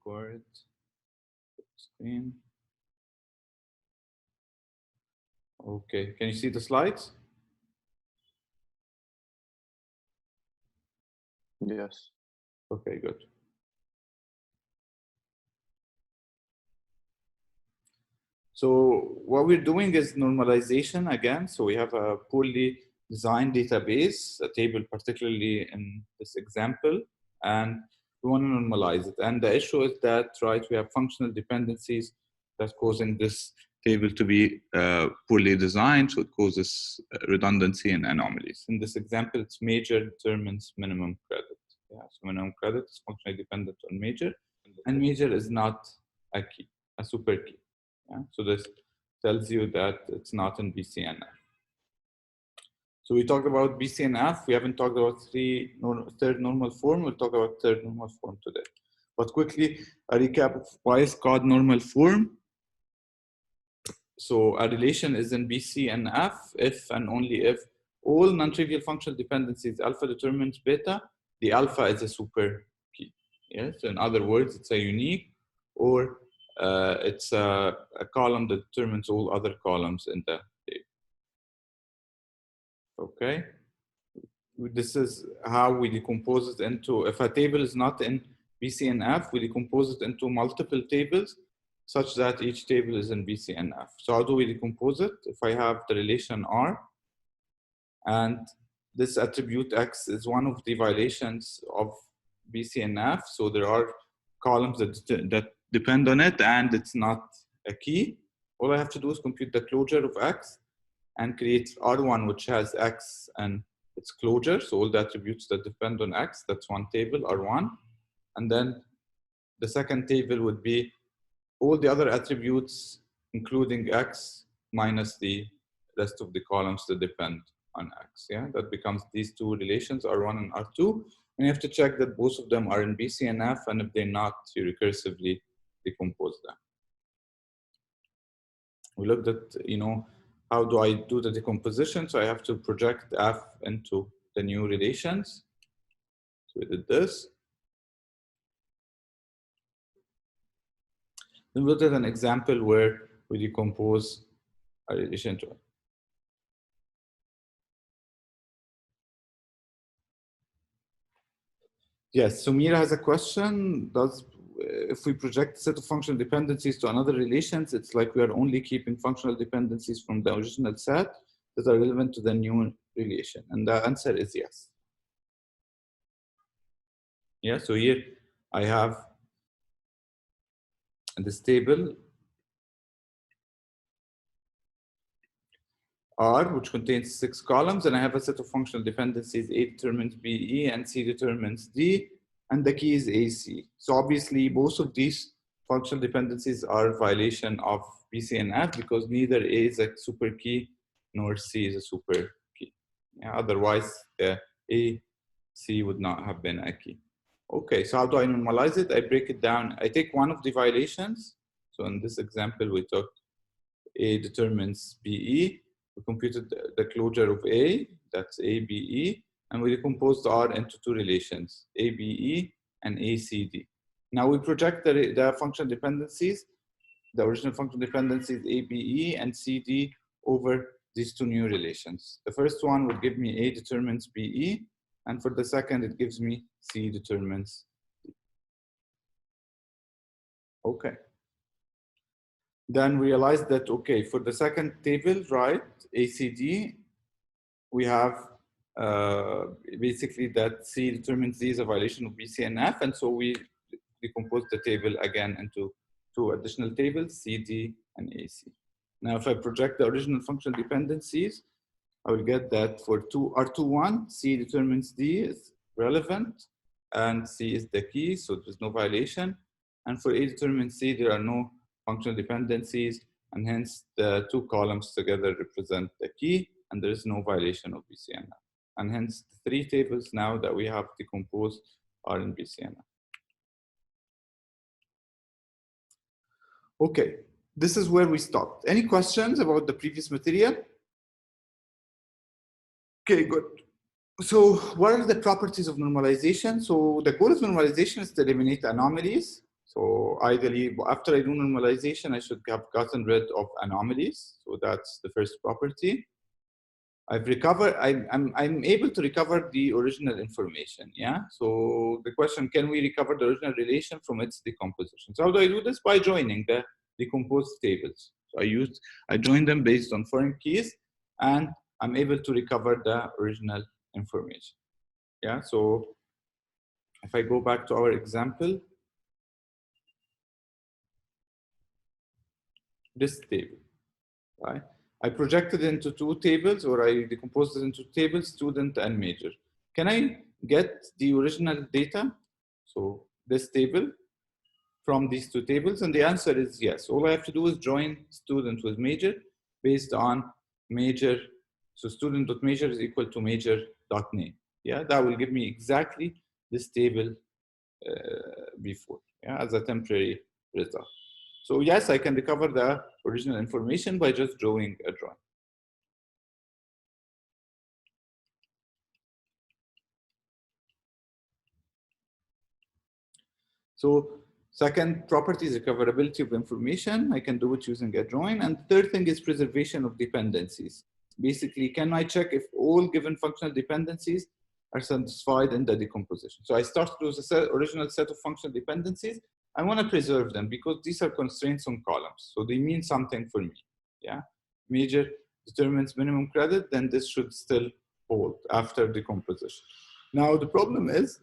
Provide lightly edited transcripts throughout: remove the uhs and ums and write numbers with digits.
record screen. Okay, can you see the slides? Yes. Okay, good. So what we're doing is normalization again. So we have a poorly designed database, a table particularly in this example, and we want to normalize it. And the issue is that, right, we have functional dependencies that's causing this table to be poorly designed, so it causes redundancy and anomalies. In this example, it's major determines minimum credit. Yeah, so minimum credit is functionally dependent on major, and major is not a key, a super key. Yeah? So this tells you that it's not in BCNF. So we talked about BCNF. We haven't talked about third normal form. We'll talk about third normal form today. But quickly, a recap of why it's called normal form. So a relation is in BCNF if and only if all non-trivial functional dependencies alpha determines beta, the alpha is a super key. Yes, so in other words, it's a unique or it's a column that determines all other columns in the table. Okay, this is how we decompose it into, if a table is not in BCNF, we decompose it into multiple tables such that each table is in BCNF. So how do we decompose it? If I have the relation R and this attribute X is one of the violations of BCNF, so there are columns that depend on it and it's not a key, all I have to do is compute the closure of X and create R1 which has X and its closure, so all the attributes that depend on X, that's one table, R1. And then the second table would be all the other attributes, including X, minus the rest of the columns that depend on X. Yeah, that becomes these two relations, R1 and R2. And you have to check that both of them are in BCNF, and if they're not, you recursively decompose them. We looked at, how do I do the decomposition? So I have to project F into the new relations. So we did this. Then we looked at an example where we decompose a relation to it. Yes, so Mira has a question. If we project a set of functional dependencies to another relations, it's like we are only keeping functional dependencies from the original set that are relevant to the new relation? And the answer is yes. Yeah, so here I have this table R, which contains 6 columns, and I have a set of functional dependencies. A determines BE and C determines D, and the key is AC. So obviously, both of these functional dependencies are a violation of BCNF because neither A is a super key nor C is a super key. Yeah, otherwise, the AC would not have been a key. Okay, so how do I normalize it? I break it down. I take one of the violations. So in this example, we took A determines BE. We computed the closure of A, that's ABE, and we decomposed R into two relations, ABE and ACD. Now we project the functional dependencies, the original functional dependencies ABE and CD over these two new relations. The first one would give me A determines BE, and for the second, it gives me C determines D. Okay. Then realize that, okay, for the second table, right, ACD, we have basically that C determines D is a violation of BCNF, and so we decompose the table again into two additional tables, CD and AC. Now, if I project the original functional dependencies, I will get that for R21, C determines D is relevant, and C is the key, so there's no violation. And for A determines C, there are no functional dependencies, and hence the two columns together represent the key, and there is no violation of BCNF. And hence the three tables now that we have decomposed are in BCNF. Okay, this is where we stopped. Any questions about the previous material? Okay, good. So what are the properties of normalization? So the goal of normalization is to eliminate anomalies. So ideally, after I do normalization, I should have gotten rid of anomalies. So that's the first property. I've recovered, I'm able to recover the original information, yeah? So the question, can we recover the original relation from its decomposition? So how do I do this? By joining the decomposed tables. So I join them based on foreign keys, and I'm able to recover the original information, yeah? So if I go back to our example, this table, right? I projected into two tables, or I decomposed it into tables, student and major. Can I get the original data? So this table from these two tables, and the answer is yes. All I have to do is join student with major based on major. So student.major is equal to major.name. Yeah, that will give me exactly this table before, yeah, as a temporary result. So yes, I can recover the original information by just drawing a join. So second property is recoverability of information. I can do it using a join. And the third thing is preservation of dependencies. Basically, can I check if all given functional dependencies are satisfied in the decomposition? So I start with the original set of functional dependencies. I want to preserve them because these are constraints on columns. So they mean something for me. Yeah. Major determines minimum credit, then this should still hold after decomposition. Now the problem is,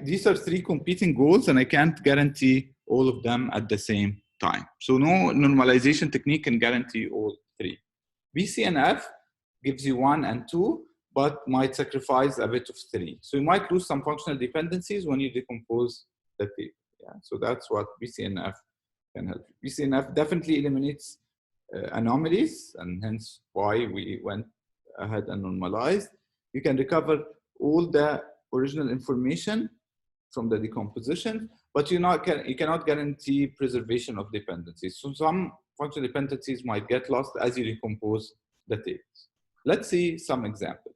these are three competing goals, and I can't guarantee all of them at the same time. So no normalization technique can guarantee all three. BCNF gives you 1 and 2, but might sacrifice a bit of 3. So you might lose some functional dependencies when you decompose the table. Yeah? So that's what BCNF can help you. BCNF definitely eliminates anomalies, and hence why we went ahead and normalized. You can recover all the original information from the decomposition, but you cannot guarantee preservation of dependencies. So some functional dependencies might get lost as you decompose the tables. Let's see some examples.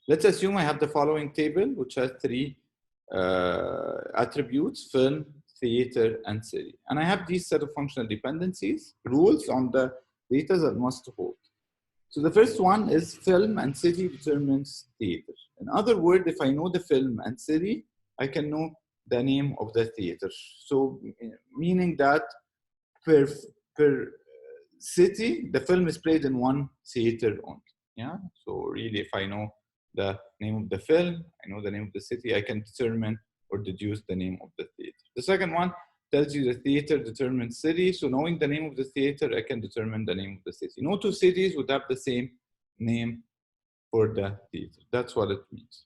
Let's assume I have the following table, which has three attributes: film, theater, and city. And I have these set of functional dependencies, rules on the data that must hold. So the first one is film and city determines theater. In other words, if I know the film and city, I can know the name of the theater. So meaning that per city, the film is played in one theater only. Yeah. So really, if I know the name of the film, I know the name of the city, I can determine or deduce the name of the theater. The second one tells you the theater determines city. So knowing the name of the theater, I can determine the name of the city. No two cities would have the same name for the theater. That's what it means.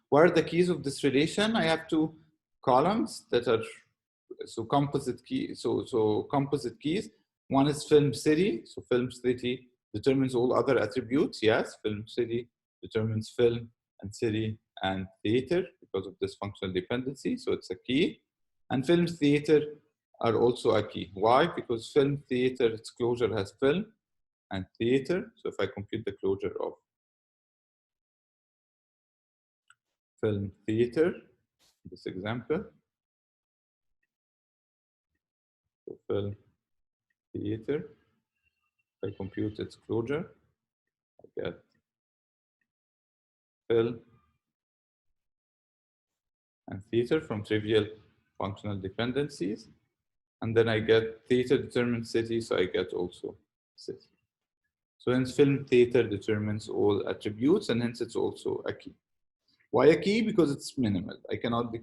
What are the keys of this relation? I have two columns that are composite key. So composite keys. One is film city. So film city determines all other attributes. Yes, film city determines film and city and theater because of this functional dependency. So it's a key. And film theater are also a key. Why? Because film theater, its closure has film and theater. So if I compute the closure of film theater, this example, so film theater, if I compute its closure, I get film and theater from trivial functional dependencies. And then I get theater determines city, so I get also city. So hence film theater determines all attributes, and hence it's also a key. Why a key? Because it's minimal. I cannot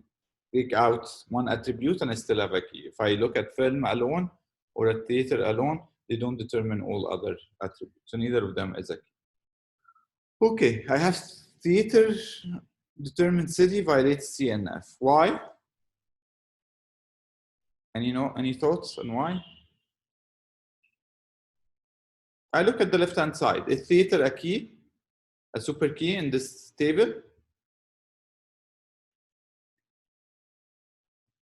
take out one attribute and I still have a key. If I look at film alone or at theater alone, they don't determine all other attributes. So neither of them is a key. Okay, I have theater determined city violates CNF. Why? Any thoughts on why? I look at the left-hand side. Is theater a key, a super key in this table?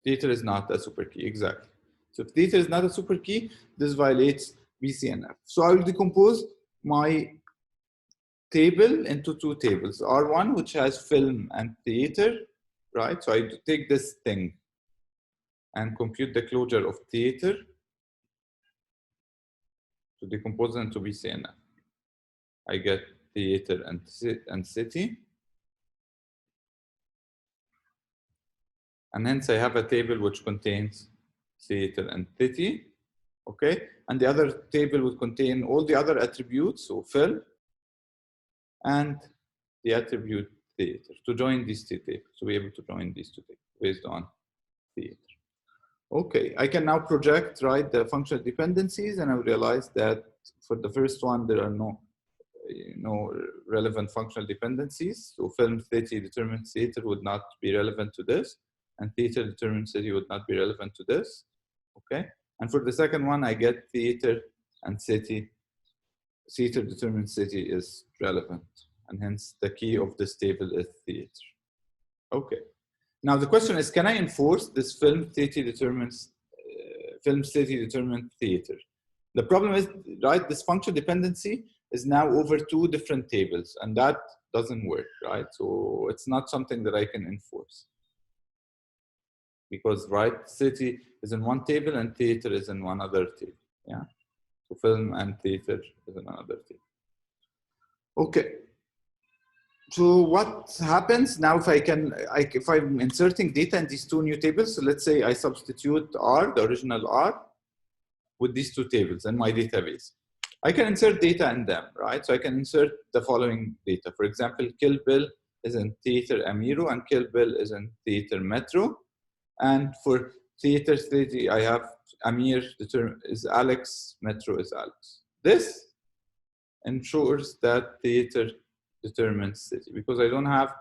Theater is not a super key, exactly. So if theater is not a super key, this violates BCNF. So I will decompose my table into two tables. R1, which has film and theater, right? So I take this thing and compute the closure of theater to decompose it into BCNF. I get theater and city. And hence I have a table which contains theater and city, okay? And the other table would contain all the other attributes, so film, and the attribute theater, to join these two tables, to be able to join these two tables based on theater. Okay, I can now project, right, the functional dependencies, and I realize that for the first one, there are no relevant functional dependencies. So film city determines theater would not be relevant to this, and theater determines city would not be relevant to this. Okay, and for the second one, I get theater and city. Theater determines city is relevant, and hence the key of this table is theater. Okay. Now the question is, can I enforce this film city determines theater? The problem is, right, this functional dependency is now over two different tables, and that doesn't work, right? So it's not something that I can enforce. Because, right, city is in one table and theater is in one other table, yeah? So film and theater is in another table. Okay. So what happens now if I'm inserting data in these two new tables? So let's say I substitute R, the original R, with these two tables in my database. I can insert data in them, right? So I can insert the following data. For example, Kill Bill is in theater Amiro and Kill Bill is in theater Metro. And for theater city, I have Amir is Alex, Metro is Alex. This ensures that theater determines city, because I don't have,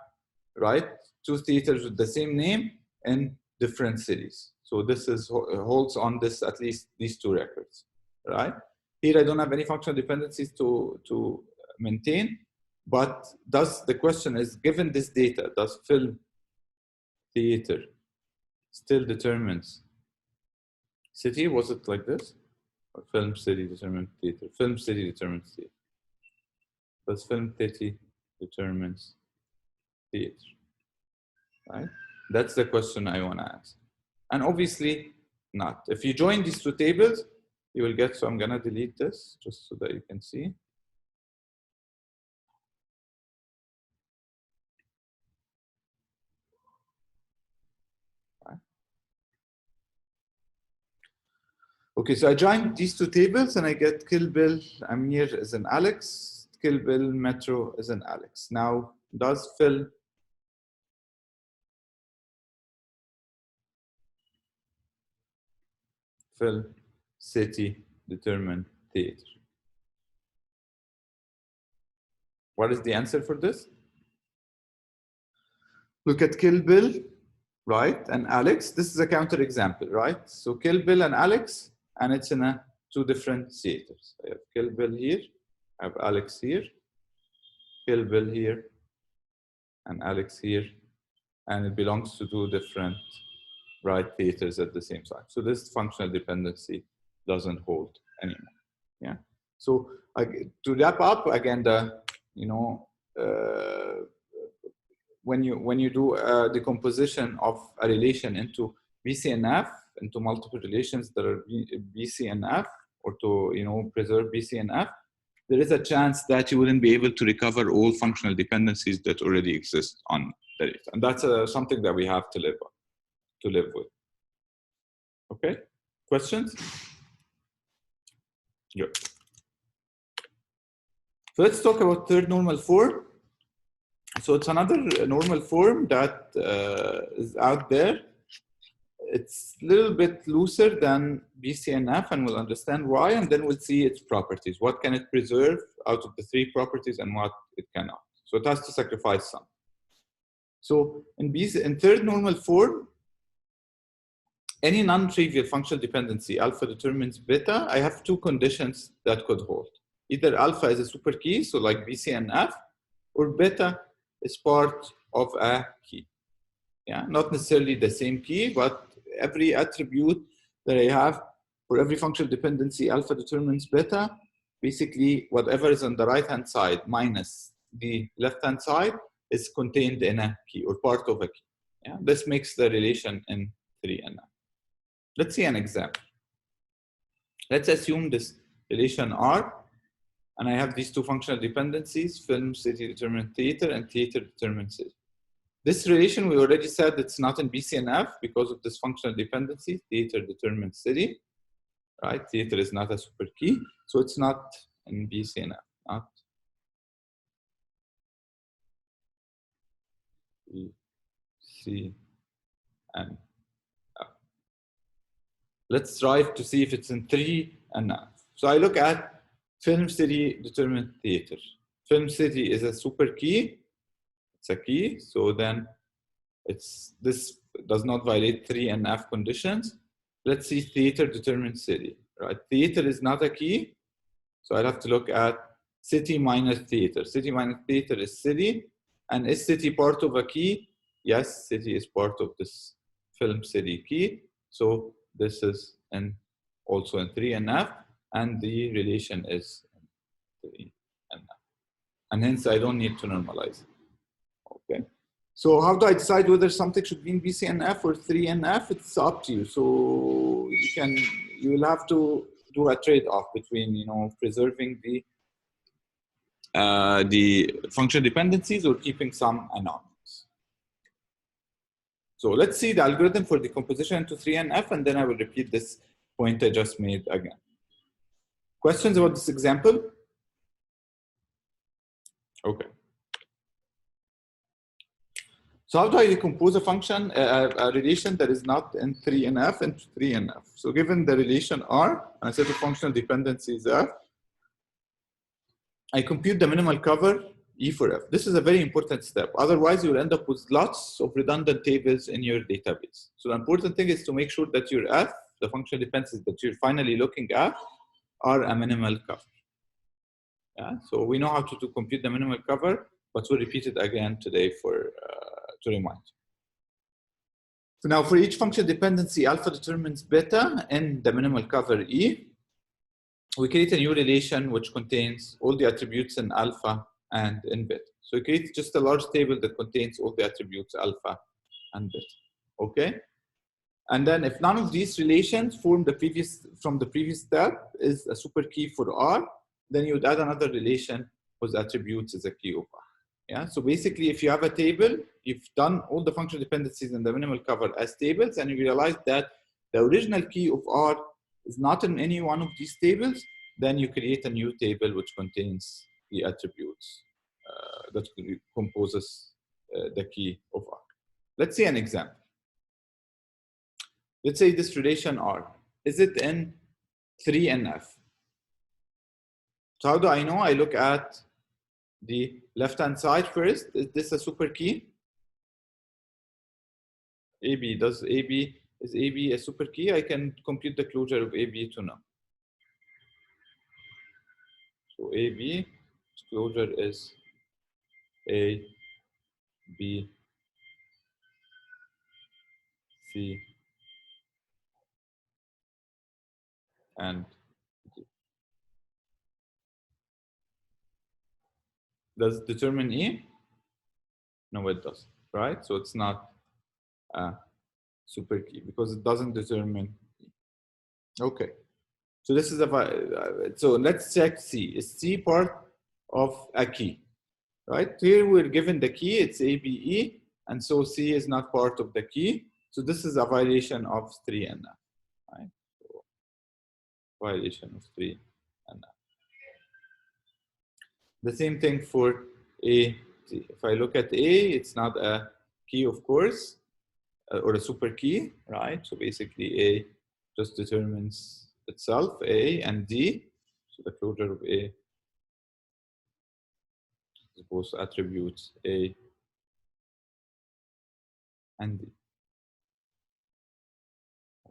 right, two theaters with the same name in different cities. So this holds on this, at least these two records, right? Here I don't have any functional dependencies to maintain, but the question is, given this data, does film theater still determines city? Was it like this? Or film city determines theater? Film city determines theater. Does film city determines theater? Right? That's the question I want to ask. And obviously not. If you join these two tables, you will get, so I'm going to delete this just so that you can see. Right. Okay, so I joined these two tables and I get Kill Bill Amir is an Alex, Kill Bill Metro is an Alex. Now, does film city determine theater? What is the answer for this? Look at Kill Bill, right, and Alex. This is a counterexample, right? So Kill Bill and Alex, and it's in two different theaters. I have Kill Bill here, I have Alex here, Kill Bill here, and Alex here, and it belongs to two different, right, theaters at the same time. So this functional dependency doesn't hold anymore. Yeah. So to wrap up again, when you do a decomposition of a relation into BCNF, into multiple relations that are BCNF, or to preserve BCNF, there is a chance that you wouldn't be able to recover all functional dependencies that already exist on the data, and that's something that we have to live with. Okay, questions? Good. So let's talk about third normal form. So it's another normal form that is out there. It's a little bit looser than BCNF, and we'll understand why, and then we'll see its properties. What can it preserve out of the three properties and what it cannot. So it has to sacrifice some. So in third normal form, any non-trivial functional dependency, alpha determines beta, I have two conditions that could hold. Either alpha is a super key, so like BCNF, or beta is part of a key. Yeah, not necessarily the same key, but every attribute that I have for every functional dependency, alpha determines beta, basically whatever is on the right-hand side minus the left-hand side is contained in a key or part of a key. Yeah, this makes the relation in 3NF. Let's see an example. Let's assume this relation R, and I have these two functional dependencies, film, city, determinant theater, and theater, determinant city. This relation, we already said it's not in BCNF because of this functional dependency, theater, determinant city, right? Theater is not a super key, so it's not in BCNF, not BCNF. Let's try to see if it's in 3NF. So I look at film, city, determinant theater. Film city is a super key. It's a key, so then this does not violate 3NF conditions. Let's see theater, determinant city, right? Theater is not a key, so I'd have to look at city minus theater. City minus theater is city, and is city part of a key? Yes, city is part of this film city key. So this is also in 3NF, and the relation is 3NF. And hence I don't need to normalize it. Okay. So how do I decide whether something should be in BCNF or 3NF? It's up to you. So you will have to do a trade-off between preserving the function dependencies or keeping some anonymous. So let's see the algorithm for decomposition into 3NF, and then I will repeat this point I just made again. Questions about this example? Okay. So how do I decompose a function, a relation that is not in 3NF into 3NF? So given the relation R and a set of functional dependencies F, I compute the minimal cover E for F. This is a very important step. Otherwise, you'll end up with lots of redundant tables in your database. So the important thing is to make sure that your F, the functional dependencies that you're finally looking at, are a minimal cover. Yeah? So we know how to compute the minimal cover, but we'll repeat it again today to remind you. So now for each function dependency, alpha determines beta in the minimal cover E. We create a new relation which contains all the attributes in alpha and in beta. So we create just a large table that contains all the attributes alpha and beta. Okay? And then if none of these relations from the previous step is a super key for R, then you would add another relation whose attributes is a key of R. Yeah, so basically, if you have a table, you've done all the functional dependencies in the minimal cover as tables, and you realize that the original key of R is not in any one of these tables, then you create a new table which contains the attributes that composes the key of R. Let's see an example. Let's say this relation R. Is it in 3NF? So how do I know? I look at the left-hand side first. Is this a super key? AB, is AB a super key? I can compute the closure of AB to know. So AB, closure is A, B, C, and D. Does it determine E? No, it doesn't, right? So it's not a super key because it doesn't determine E. Okay. So this is so let's check C. Is C part of a key? Right? Here we're given the key, it's ABE, and so C is not part of the key. So this is a violation of 3NF. Right? So violation of 3NF. The same thing for A. If I look at A, it's not a key, of course, or a super key, right? So basically A just determines itself, A and D. So the closure of A is both attributes A and D.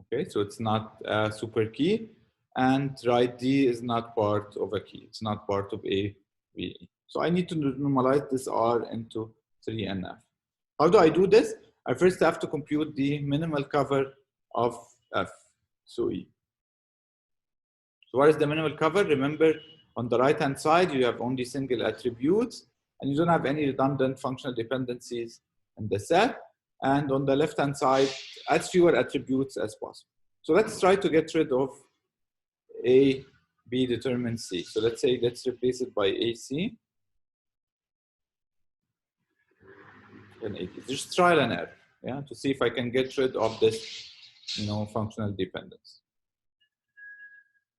Okay, so it's not a super key, and right D is not part of a key. It's not part of A, B. So I need to normalize this R into 3NF. How do I do this? I first have to compute the minimal cover of F, so E. So what is the minimal cover? Remember, on the right-hand side, you have only single attributes, and you don't have any redundant functional dependencies in the set. and on the left-hand side, as fewer attributes as possible. So let's try to get rid of A, B determines C. So let's say let's replace it by AC. And just trial and error, yeah, to see if I can get rid of this, functional dependence.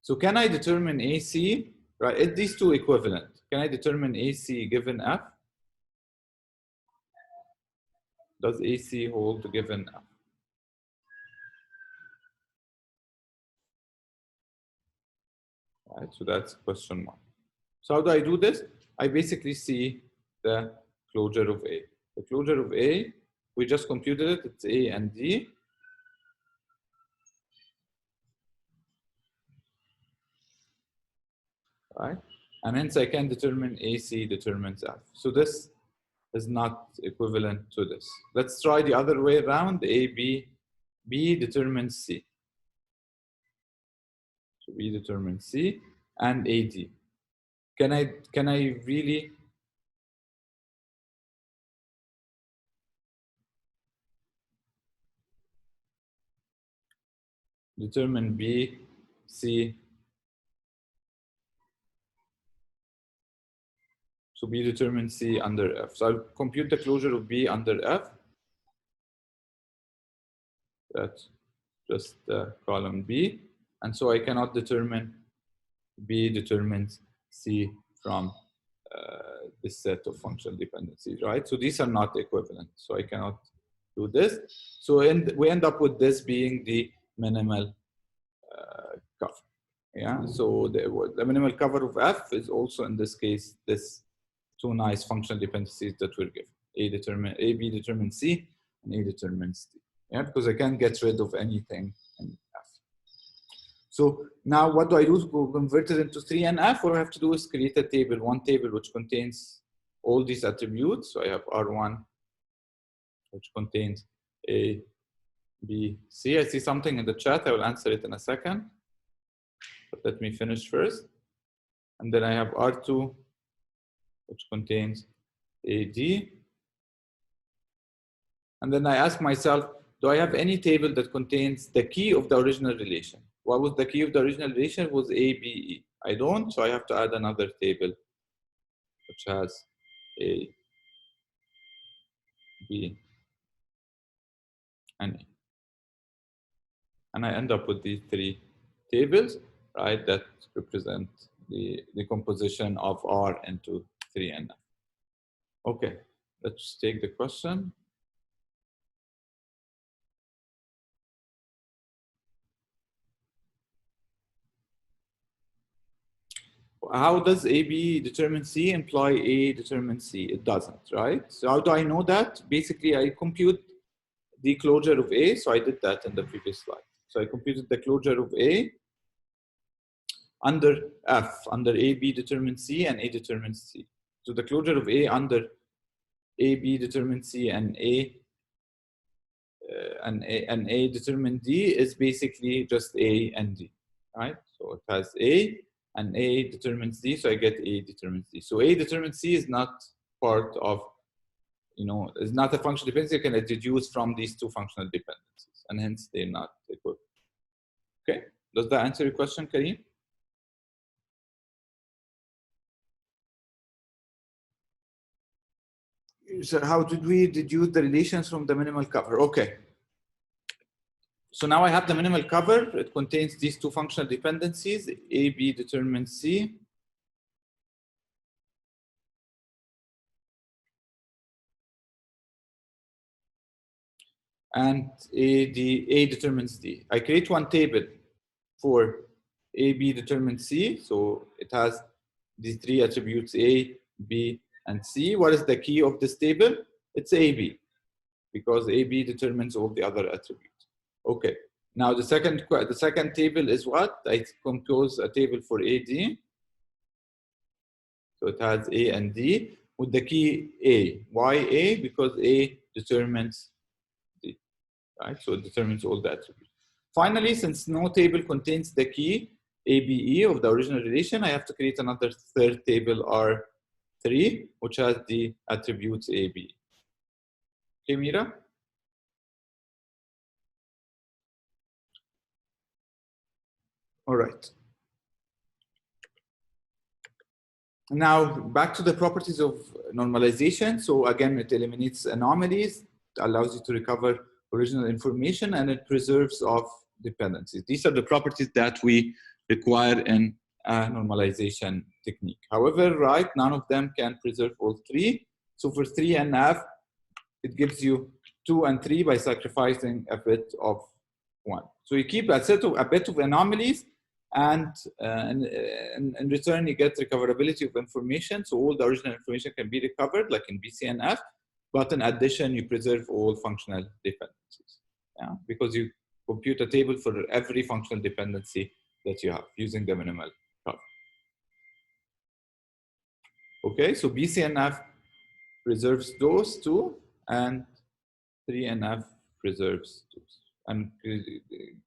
So can I determine AC, right? Is these two equivalent? Can I determine AC given F? Does AC hold given F? Right, so that's question one. So how do I do this? I basically see the closure of A. The closure of A, we just computed it, it's A and D. Right? And hence I can determine AC determines F. So this is not equivalent to this. Let's try the other way around. B determines C. So B determines C and AD. Can I really determine B, C? So B determines C under F. So I'll compute the closure of B under F. That's just the column B. And so I cannot determine B determines C from this set of functional dependencies, right? So these are not equivalent. So I cannot do this. So we end up with this being the minimal cover. Yeah. So the minimal cover of F is also in this case this two nice functional dependencies that we're given. B determines C and A determines D. Yeah, because I can't get rid of anything in F. So now what do I do to convert it into 3 and F? What I have to do is create a table, one table which contains all these attributes. So I have R1, which contains A, B, C. I see something in the chat. I will answer it in a second. But let me finish first. And then I have R2, which contains AD. And then I ask myself, do I have any table that contains the key of the original relation? What was the key of the original relation? It was ABE. I don't, so I have to add another table which has A, B, and A. And I end up with these three tables, right, that represent the composition of R into 3 and F. Okay, let's take the question. How does AB determine C imply A determines C? It doesn't, right? So how do I know that? Basically, I compute the closure of A. So I did that in the previous slide. So I computed the closure of A under F, under AB determines C and A determines C. So the closure of A under AB determines C and A determine D is basically just A and D, right? So it has A and A determines D, so I get A determines D. So A determines C is not part of, is not a functional dependency you can deduce from these two functional dependencies, and hence they're not equivalent. Okay, does that answer your question, Kareem? So how did we deduce the relations from the minimal cover? Okay. So now I have the minimal cover. It contains these two functional dependencies. A, B determines C. And A determines D. I create one table for A, B determines C. So it has these three attributes, A, B, and C. What is the key of this table? It's AB, because AB determines all the other attributes. Okay. Now the second table is what? I compose a table for AD. So it has A and D with the key A. Why A? Because A determines D, right? So it determines all the attributes. Finally, since no table contains the key ABE of the original relation, I have to create another third table R3, which has the attributes AB. Okay, Mira? All right. Now back to the properties of normalization. So again, it eliminates anomalies, allows you to recover original information, and it preserves of dependencies. These are the properties that we require in a normalization technique. However, right, none of them can preserve all three. So for 3 and F, it gives you 2 and 3 by sacrificing a bit of 1. So you keep a bit of anomalies, and in return you get recoverability of information. So all the original information can be recovered, like in BCNF, but in addition you preserve all functional dependencies. Yeah, because you compute a table for every functional dependency that you have using the minimal cover. Okay, so BCNF preserves those two, and 3NF preserves those, and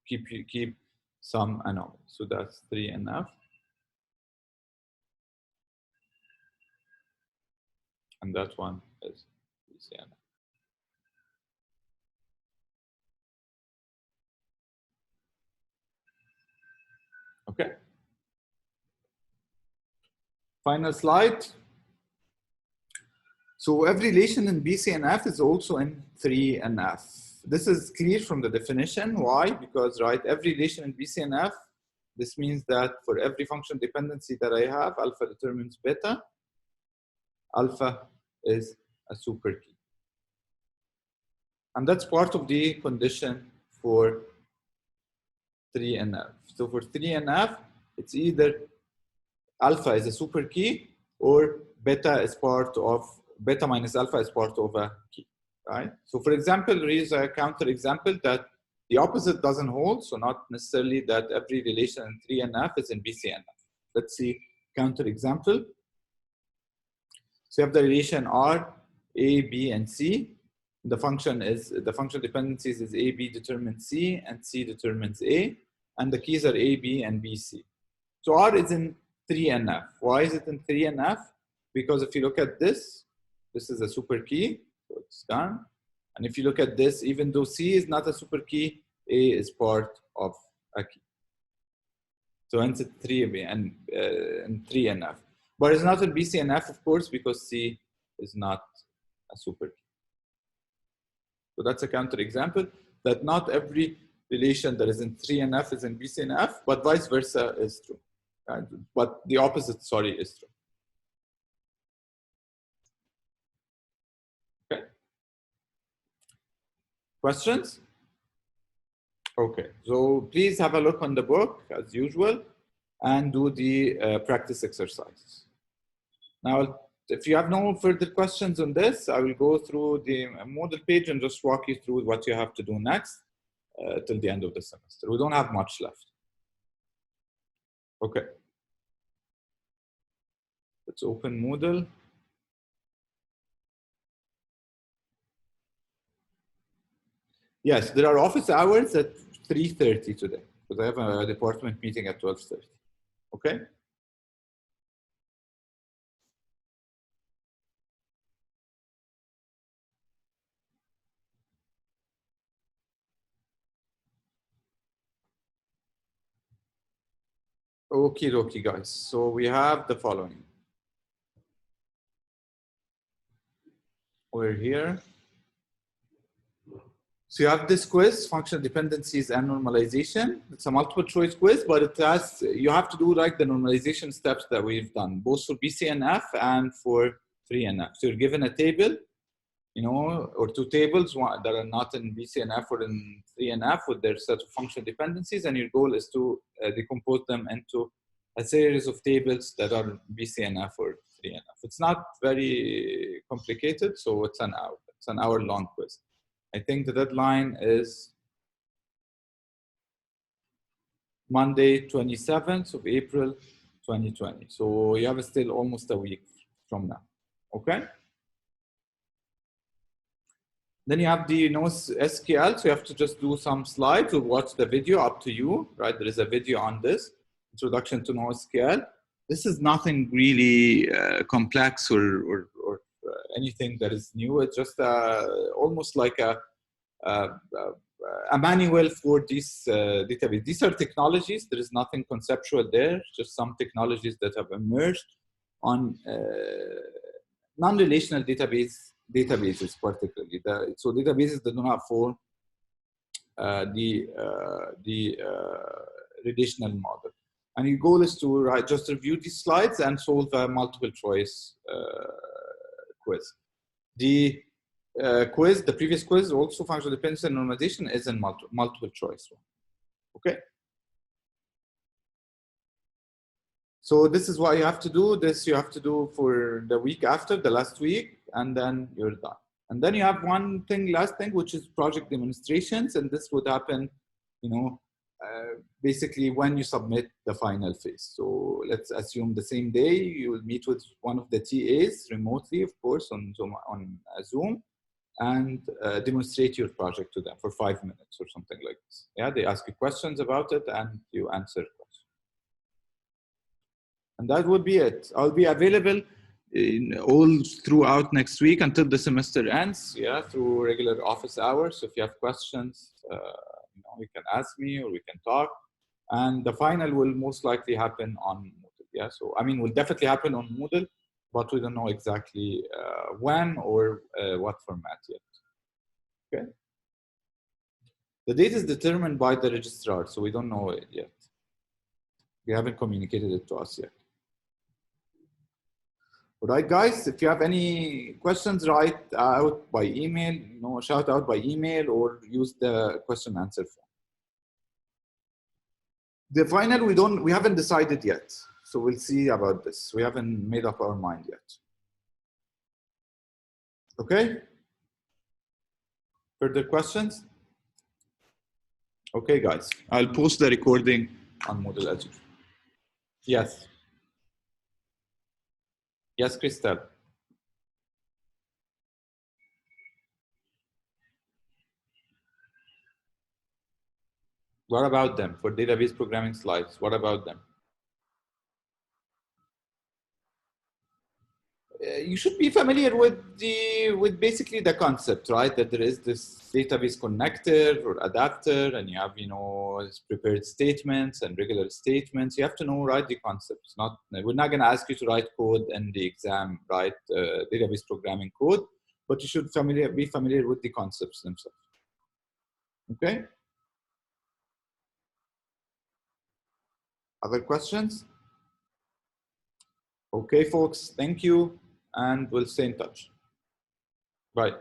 keep some anomalies. So that's 3NF. And that one is BCNF. Okay. Final slide. So every relation in BCNF is also in 3NF. This is clear from the definition. Why? Because, right, every relation in BCNF, this means that for every function dependency that I have, alpha determines beta, alpha is a super key. And that's part of the condition for 3NF. So for 3NF, it's either alpha is a super key or beta is part of, beta minus alpha is part of a key, right? So for example, there is a counter example that the opposite doesn't hold. So not necessarily that every relation in 3NF is in BCNF. Let's see counter example. So you have the relation R, A, B, and C. The function dependencies is A, B determines C, and C determines A. And the keys are A, B, and B, C. So R is in 3NF. Why is it in 3NF? Because if you look at this is a super key, so it's done. And if you look at this, even though C is not a super key, A is part of a key. So hence it's 3NF. But it's not in BCNF, of course, because C is not a super key. So that's a counter example that not every relation that is in 3NF is in BCNF, but vice versa is true. But the opposite, sorry, is true. Okay. Questions? Okay, so please have a look on the book as usual and do the practice exercises. Now, if you have no further questions on this, I will go through the model page and just walk you through what you have to do next till the end of the semester. We don't have much left. Okay. Let's open Moodle. Yes, there are office hours at 3:30 today, because I have a department meeting at 12:30. Okay? Okie dokie, guys. So we have the following. We're here. So you have this quiz, functional dependencies and normalization. It's a multiple choice quiz, but it has, you have to do like the normalization steps that we've done, both for BCNF and for 3NF. So you're given a table, you know, or two tables that are not in BCNF or in 3NF with their set of functional dependencies, and your goal is to decompose them into a series of tables that are BCNF or 3NF. It's not very complicated, so it's an hour. It's an hour-long quiz. I think the deadline is Monday, 27th of April, 2020. So you have still almost a week from now, okay? Then you have the SQL, so you have to just do some slides or watch the video, up to you, right? There is a video on this, Introduction to NoSQL. This is nothing really complex or anything that is new. It's just almost like a a manual for these database. These are technologies. There is nothing conceptual there, just some technologies that have emerged on non-relational databases, particularly. So databases that do not form the relational model. And your goal is to just review these slides and solve a multiple choice quiz. The quiz, the previous quiz, also functional dependency and normalization, is in multiple choice. Okay. So this is what you have to do. This you have to do for the week after, the last week, and then you're done. And then you have one thing, last thing, which is project demonstrations, and this would happen, you know, basically when you submit the final phase. So let's assume the same day you will meet with one of the TAs remotely, of course, on Zoom, and demonstrate your project to them for 5 minutes or something like this. Yeah, they ask you questions about it, and you answer questions. And that would be it. I'll be available all throughout next week until the semester ends, yeah, through regular office hours. So if you have questions, you know, you can ask me or we can talk. And the final will most likely happen on Moodle. Yeah, so I mean, will definitely happen on Moodle, but we don't know exactly when or what format yet. Okay. The date is determined by the registrar, so we don't know it yet. They haven't communicated it to us yet. All right, guys, if you have any questions, write out by email, you know, shout out by email or use the question answer form. The final, we haven't decided yet. So we'll see about this. We haven't made up our mind yet. Okay? Further questions? Okay, guys, I'll post the recording on Moodle as usual. Yes. Yes, Christelle. What about them for database programming slides? What about them? You should be familiar with basically the concept, right? That there is this database connector or adapter, and you have, you know, prepared statements and regular statements. You have to know, right, the concepts. We're not going to ask you to write code in the exam, right? Database programming code, but you should be familiar with the concepts themselves. Okay. Other questions? Okay, folks. Thank you, and we'll stay in touch. Bye.